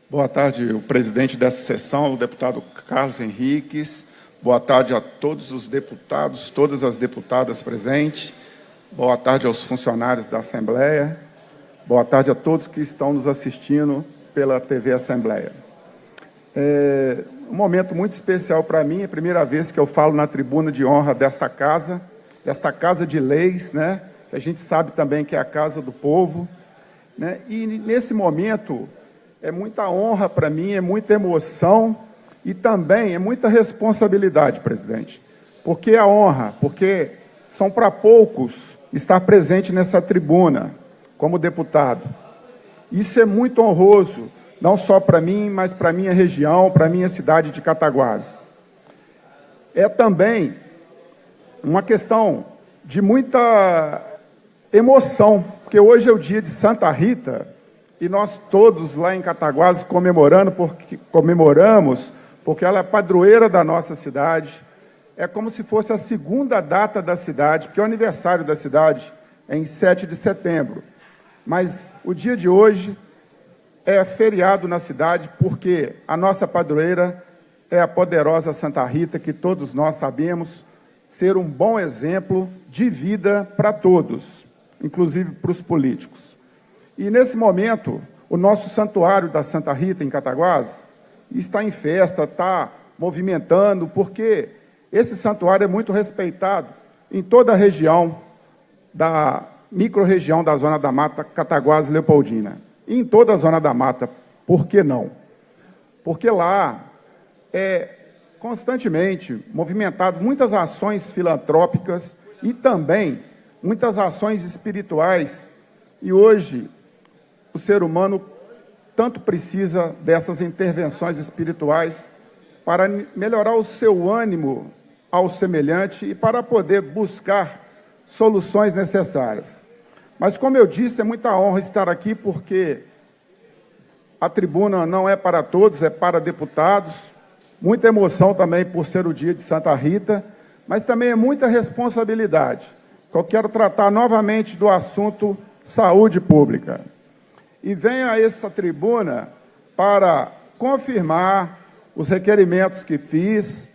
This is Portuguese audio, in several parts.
Boa tarde, o presidente dessa sessão, o deputado Carlos Henriques. Boa tarde a todos os deputados, todas as deputadas presentes. Boa tarde aos funcionários da Assembleia. Boa tarde a todos que estão nos assistindo pela TV Assembleia. É um momento muito especial para mim, é a primeira vez que eu falo na tribuna de honra desta casa de leis, né? Que a gente sabe também que é a casa do povo, né? E nesse momento é muita honra para mim, é muita emoção e também é muita responsabilidade, presidente. Por que a honra? Porque são para poucos estar presente nessa tribuna como deputado. Isso é muito honroso, não só para mim, mas para a minha região, para a minha cidade de Cataguases. É também uma questão de muita emoção, porque hoje é o dia de Santa Rita, e nós todos lá em Cataguases comemoramos, porque ela é padroeira da nossa cidade. É como se fosse a segunda data da cidade, porque o aniversário da cidade é em 7 de setembro. Mas o dia de hoje é feriado na cidade, porque a nossa padroeira é a poderosa Santa Rita, que todos nós sabemos ser um bom exemplo de vida para todos, inclusive para os políticos. E, nesse momento, o nosso santuário da Santa Rita, em Cataguases, está em festa, está movimentando, porque esse santuário é muito respeitado em toda a região, da micro-região da Zona da Mata, Cataguases e Leopoldina. E em toda a Zona da Mata, por que não? Porque lá é constantemente movimentado muitas ações filantrópicas e também muitas ações espirituais. E hoje o ser humano tanto precisa dessas intervenções espirituais para melhorar o seu ânimo ao semelhante e para poder buscar soluções necessárias. Mas, como eu disse, é muita honra estar aqui, porque a tribuna não é para todos, é para deputados. Muita emoção também por ser o dia de Santa Rita, mas também é muita responsabilidade. Eu quero tratar novamente do assunto saúde pública. E venho a essa tribuna para confirmar os requerimentos que fiz,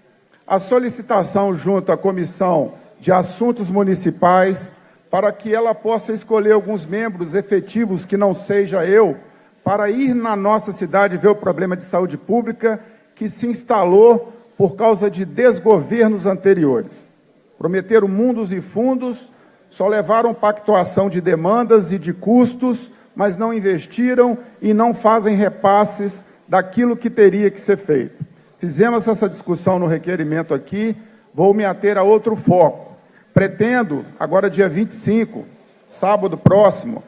a solicitação junto à Comissão de Assuntos Municipais, para que ela possa escolher alguns membros efetivos, que não seja eu, para ir na nossa cidade ver o problema de saúde pública que se instalou por causa de desgovernos anteriores. Prometeram mundos e fundos, só levaram pactuação de demandas e de custos, mas não investiram e não fazem repasses daquilo que teria que ser feito. Fizemos essa discussão no requerimento aqui, vou me ater a outro foco. Pretendo, agora dia 25, sábado próximo,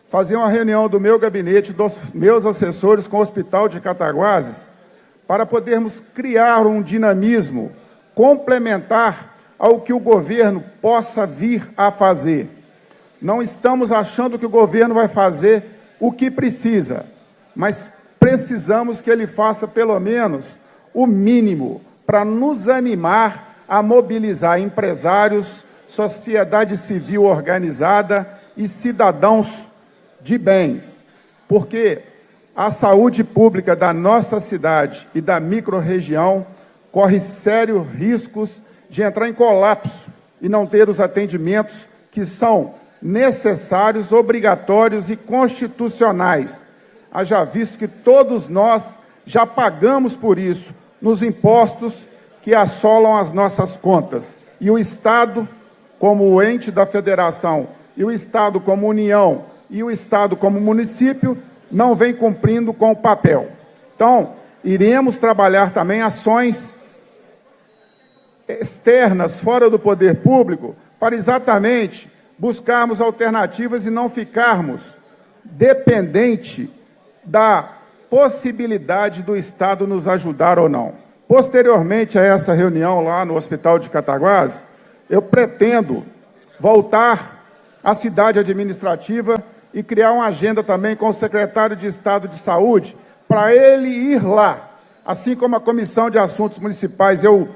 fazer uma reunião do meu gabinete, dos meus assessores com o Hospital de Cataguases, para podermos criar um dinamismo complementar ao que o governo possa vir a fazer. Não estamos achando que o governo vai fazer o que precisa, mas precisamos que ele faça pelo menos o mínimo para nos animar a mobilizar empresários, sociedade civil organizada e cidadãos de bens, porque a saúde pública da nossa cidade e da microrregião corre sérios riscos de entrar em colapso e não ter os atendimentos que são necessários, obrigatórios e constitucionais. Haja visto que todos nós já pagamos por isso nos impostos que assolam as nossas contas. E o Estado, como o ente da federação, e o Estado como União, e o Estado como município, não vem cumprindo com o papel. Então, iremos trabalhar também ações externas, fora do poder público, para exatamente buscarmos alternativas e não ficarmos dependente da possibilidade do Estado nos ajudar ou não. Posteriormente a essa reunião lá no Hospital de Cataguases, eu pretendo voltar à cidade administrativa e criar uma agenda também com o secretário de Estado de Saúde, para ele ir lá, assim como a Comissão de Assuntos Municipais. Eu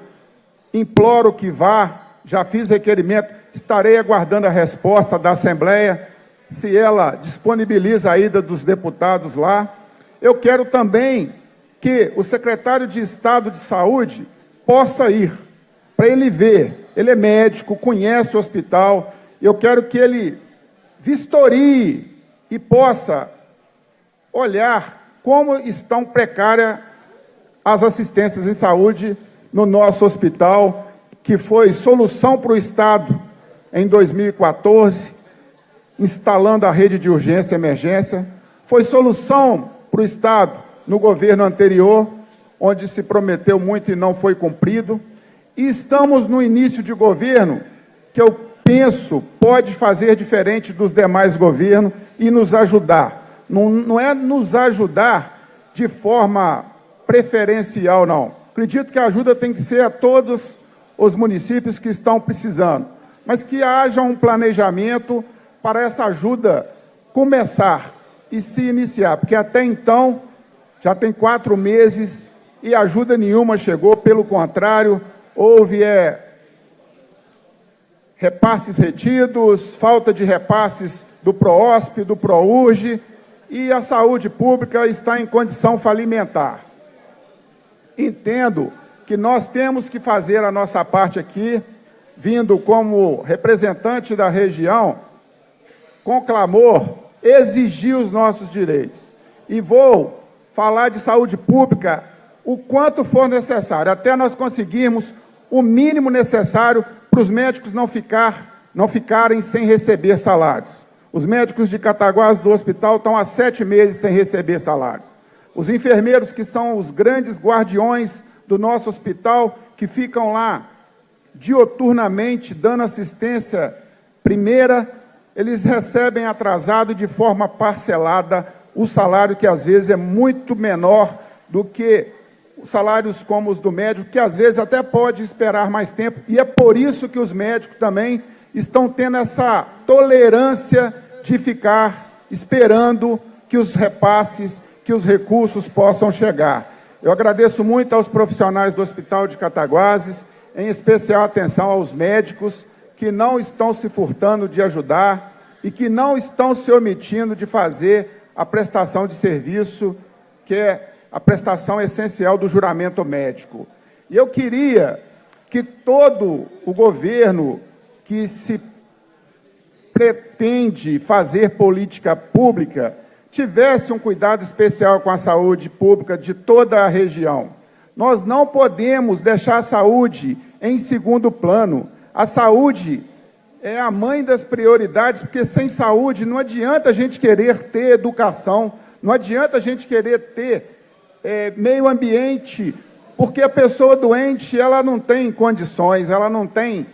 imploro que vá, já fiz requerimento, estarei aguardando a resposta da Assembleia, se ela disponibiliza a ida dos deputados lá, eu quero também que o secretário de Estado de Saúde possa ir, para ele ver. Ele é médico, conhece o hospital, e eu quero que ele vistorie e possa olhar como estão precárias as assistências em saúde no nosso hospital, que foi solução para o Estado em 2014, instalando a rede de urgência e emergência, foi solução para o Estado no governo anterior, onde se prometeu muito e não foi cumprido, e estamos no início de governo, que eu penso pode fazer diferente dos demais governos e nos ajudar. Não é nos ajudar de forma preferencial, não. Acredito que a ajuda tem que ser a todos os municípios que estão precisando, mas que haja um planejamento para essa ajuda começar e se iniciar, porque até então já tem 4 meses e ajuda nenhuma chegou, pelo contrário, houve repasses retidos, falta de repasses do PROOSP, do PROURGE, e a saúde pública está em condição falimentar. Entendo que nós temos que fazer a nossa parte aqui, vindo como representante da região, com clamor, exigir os nossos direitos. E vou falar de saúde pública o quanto for necessário, até nós conseguirmos o mínimo necessário para os médicos não ficarem sem receber salários. Os médicos de Cataguases do hospital estão há 7 meses sem receber salários. Os enfermeiros, que são os grandes guardiões do nosso hospital, que ficam lá dioturnamente dando assistência primeira, eles recebem atrasado de forma parcelada o salário, que às vezes é muito menor do que salários como os do médico, que às vezes até pode esperar mais tempo, e é por isso que os médicos também estão tendo essa tolerância de ficar esperando que os repasses, que os recursos possam chegar. Eu agradeço muito aos profissionais do Hospital de Cataguases, em especial atenção aos médicos que não estão se furtando de ajudar e que não estão se omitindo de fazer a prestação de serviço, que é a prestação essencial do juramento médico. E eu queria que todo o governo que se pretende fazer política pública tivesse um cuidado especial com a saúde pública de toda a região. Nós não podemos deixar a saúde em segundo plano. A saúde é a mãe das prioridades, porque sem saúde não adianta a gente querer ter educação, não adianta a gente querer ter meio ambiente, porque a pessoa doente, ela não tem condições, ela não tem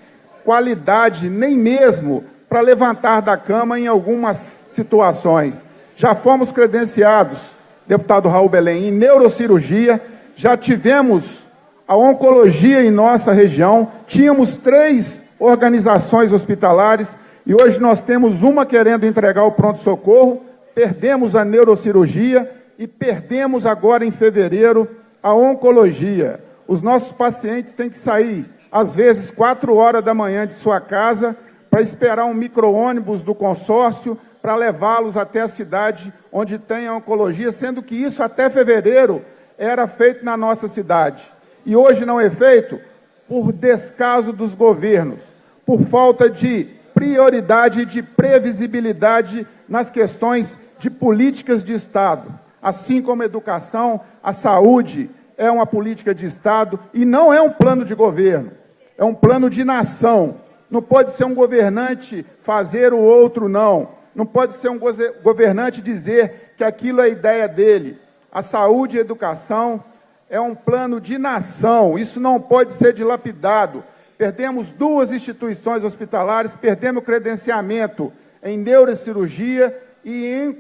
qualidade, nem mesmo para levantar da cama em algumas situações. Já fomos credenciados, deputado Raul Belém, em neurocirurgia, já tivemos a oncologia em nossa região, tínhamos 3 organizações hospitalares e hoje nós temos uma querendo entregar o pronto-socorro, perdemos a neurocirurgia e perdemos agora em fevereiro a oncologia. Os nossos pacientes têm que sair, às vezes, 4 horas da manhã de sua casa para esperar um micro-ônibus do consórcio para levá-los até a cidade onde tem a oncologia, sendo que isso até fevereiro era feito na nossa cidade. E hoje não é feito por descaso dos governos, por falta de prioridade e de previsibilidade nas questões de políticas de Estado. Assim como a educação, a saúde é uma política de Estado e não é um plano de governo, é um plano de nação. Não pode ser um governante fazer o outro não. Não pode ser um governante dizer que aquilo é a ideia dele. A saúde e a educação é um plano de nação, isso não pode ser dilapidado. Perdemos 2 instituições hospitalares, perdemos o credenciamento em neurocirurgia e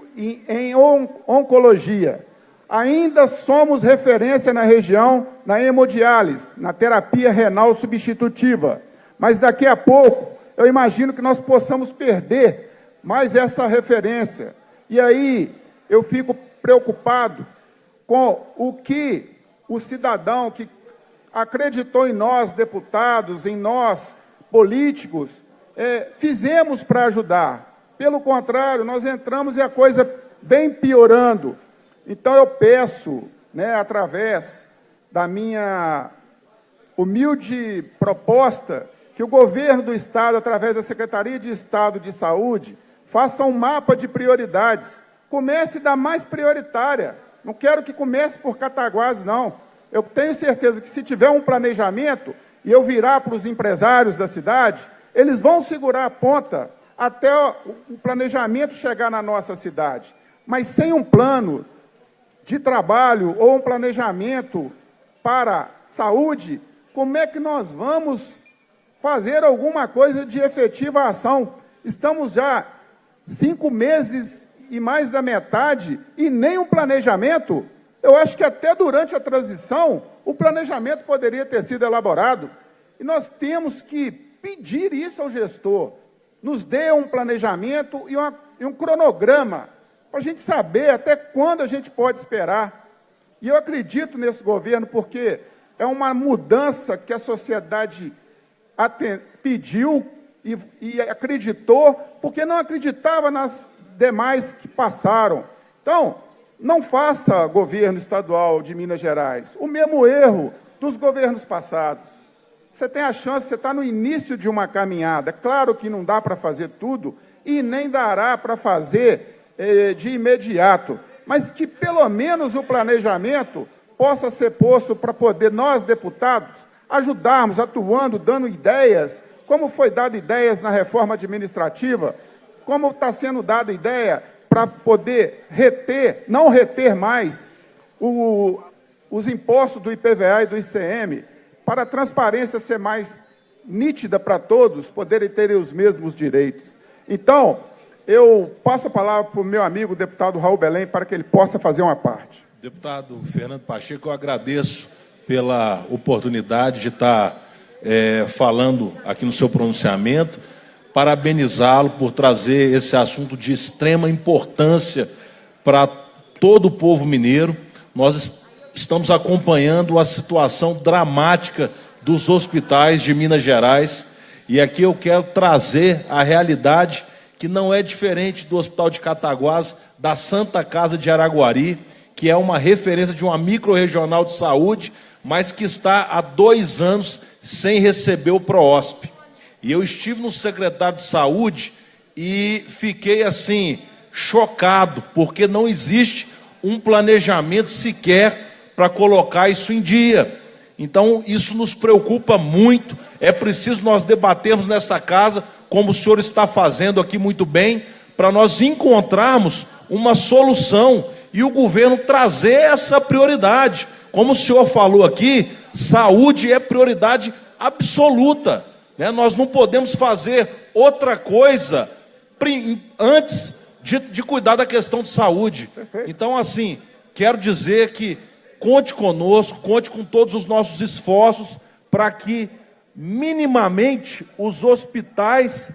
em oncologia. Ainda somos referência na região na hemodiálise, na terapia renal substitutiva. Mas daqui a pouco, eu imagino que nós possamos perder mais essa referência. E aí, eu fico preocupado com o que o cidadão que acreditou em nós, deputados, em nós, políticos, fizemos para ajudar. Pelo contrário, nós entramos e a coisa vem piorando. Então, eu peço, né, através da minha humilde proposta, que o governo do Estado, através da Secretaria de Estado de Saúde, faça um mapa de prioridades. Comece da mais prioritária. Não quero que comece por Cataguases, não. Eu tenho certeza que, se tiver um planejamento e eu virar para os empresários da cidade, eles vão segurar a ponta até o planejamento chegar na nossa cidade. Mas sem um plano de trabalho ou um planejamento para saúde, como é que nós vamos fazer alguma coisa de efetiva ação? Estamos já 5 meses e mais da metade e nem um planejamento. Eu acho que até durante a transição o planejamento poderia ter sido elaborado. E nós temos que pedir isso ao gestor. Nos dê um planejamento e um cronograma para a gente saber até quando a gente pode esperar. E eu acredito nesse governo porque é uma mudança que a sociedade pediu e acreditou, porque não acreditava nas demais que passaram. Então, não faça, governo estadual de Minas Gerais, o mesmo erro dos governos passados. Você tem a chance, você está no início de uma caminhada. Claro que não dá para fazer tudo e nem dará para fazer de imediato, mas que pelo menos o planejamento possa ser posto para poder nós, deputados, ajudarmos, atuando, dando ideias, como foi dado ideias na reforma administrativa, como está sendo dada ideia para poder não reter mais os impostos do IPVA e do ICM, para a transparência ser mais nítida para todos, poderem ter os mesmos direitos. Então, eu passo a palavra para o meu amigo, o deputado Raul Belém, para que ele possa fazer uma parte. Deputado Fernando Pacheco, eu agradeço pela oportunidade de estar falando aqui no seu pronunciamento, parabenizá-lo por trazer esse assunto de extrema importância para todo o povo mineiro. Nós estamos acompanhando a situação dramática dos hospitais de Minas Gerais, e aqui eu quero trazer a realidade que não é diferente do Hospital de Cataguases, da Santa Casa de Araguari, que é uma referência de uma microrregional de saúde, mas que está há 2 anos sem receber o PROOSP. E eu estive no secretário de Saúde e fiquei, assim, chocado, porque não existe um planejamento sequer para colocar isso em dia. Então, isso nos preocupa muito. É preciso nós debatermos nessa casa, como o senhor está fazendo aqui muito bem, para nós encontrarmos uma solução e o governo trazer essa prioridade. Como o senhor falou aqui, saúde é prioridade absoluta, né? Nós não podemos fazer outra coisa antes de cuidar da questão de saúde. Perfeito. Então, assim, quero dizer que conte conosco, conte com todos os nossos esforços para que, minimamente, os hospitais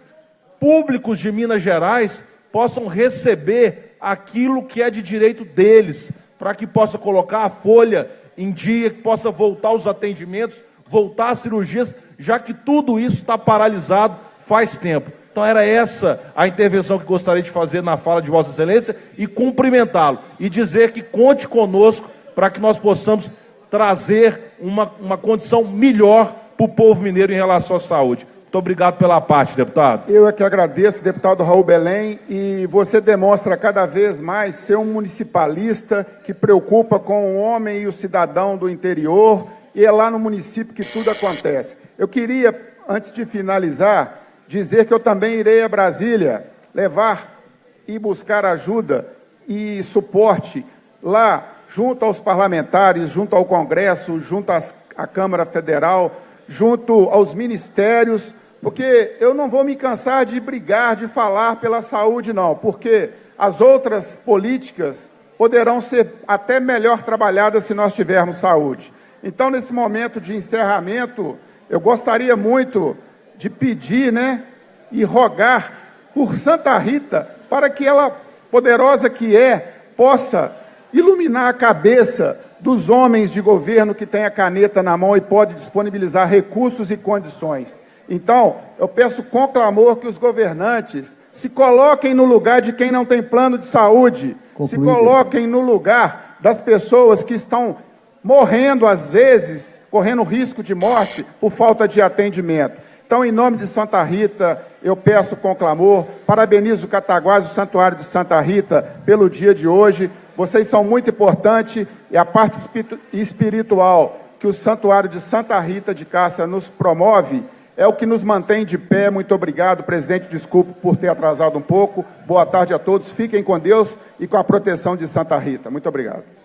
públicos de Minas Gerais possam receber aquilo que é de direito deles, para que possa colocar a folha em dia, que possa voltar os atendimentos, voltar às cirurgias, já que tudo isso está paralisado faz tempo. Então era essa a intervenção que gostaria de fazer na fala de Vossa Excelência e cumprimentá-lo e dizer que conte conosco para que nós possamos trazer uma condição melhor para o povo mineiro em relação à saúde. Muito obrigado pela parte, deputado. Eu é que agradeço, deputado Raul Belém, e você demonstra cada vez mais ser um municipalista que preocupa com o homem e o cidadão do interior, e é lá no município que tudo acontece. Eu queria, antes de finalizar, dizer que eu também irei a Brasília levar e buscar ajuda e suporte lá, junto aos parlamentares, junto ao Congresso, junto à Câmara Federal, junto aos ministérios, porque eu não vou me cansar de brigar, de falar pela saúde, não, porque as outras políticas poderão ser até melhor trabalhadas se nós tivermos saúde. Então, nesse momento de encerramento, eu gostaria muito de pedir, né, e rogar por Santa Rita, para que ela, poderosa que é, possa iluminar a cabeça dos homens de governo que têm a caneta na mão e pode disponibilizar recursos e condições. Então, eu peço com clamor que os governantes se coloquem no lugar de quem não tem plano de saúde, Se coloquem no lugar das pessoas que estão morrendo, às vezes, correndo risco de morte por falta de atendimento. Então, em nome de Santa Rita, eu peço com clamor, parabenizo o Cataguases, o Santuário de Santa Rita, pelo dia de hoje. Vocês são muito importantes e a parte espiritual que o Santuário de Santa Rita de Cássia nos promove é o que nos mantém de pé. Muito obrigado, presidente. Desculpe por ter atrasado um pouco. Boa tarde a todos. Fiquem com Deus e com a proteção de Santa Rita. Muito obrigado.